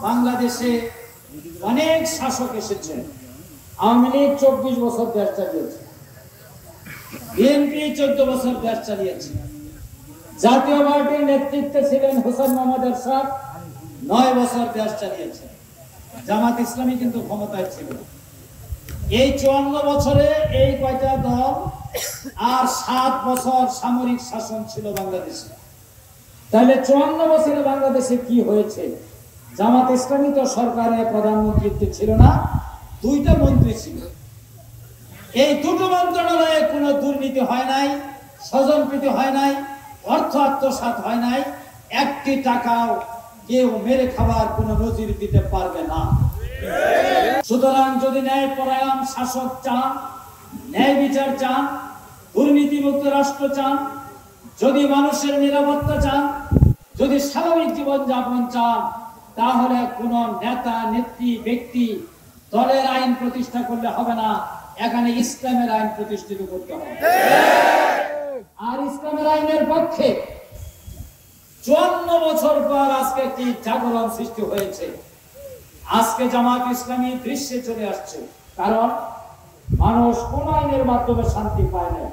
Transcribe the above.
বাংলাদেশে অনেক শাসক এসেছেন। আওয়ামী লীগ 24 বছর দেশ চালিয়েছে, বিএনপি 14 বছর দেশ চালিয়েছে, জাতীয় পার্টির নেতৃত্বে ছিলেন হোসেন মোহাম্মদ এরশাদ 9 বছর দেশ চালিয়েছে। জামাত ইসলামী কিন্তু ক্ষমতায় ছিল। এই 54 বছরে এই কয়টা দল আর 7 বছর সামরিক শাসন ছিল বাংলাদেশে। তাহলে 54 বছরে বাংলাদেশে কি হয়েছে? জামাত ইসলামী তো সরকারের প্রধানমন্ত্রীত্বে ছিল না, 2টা মন্ত্রী ছিল। এই 2টো মন্ত্রণালয়ে কোনো দুর্নীতি হয় নাই, স্বজনপ্রীতি হয় নাই, অর্থ আত্মসাৎ হয় নাই, একটি টাকাও কেউ মেরে খাবার কোনো নজির দিতে পারবে না। সুতরাং যদি ন্যায়পরায়ণ শাসক চান, ন্যায় বিচার চান, দুর্নীতিমুক্ত রাষ্ট্র চান, যদি মানুষের নিরাপত্তা চান, যদি স্বাভাবিক জীবন যাপন চান, তাহলে কোন নেতা নেত্রী ব্যক্তি দলের আইন প্রতিষ্ঠা করলে হবে না, এখানে ইসলামের আইন প্রতিষ্ঠিত করতে হবে। আর ইসলামের আইনের পক্ষে 54 বছর পর আজকে একটি জাগরণ সৃষ্টি হয়েছে। আজকে জামাত ইসলামী দৃশ্যে চলে আসছে, কারণ মানুষ কোন আইনের মাধ্যমে শান্তি পায় না।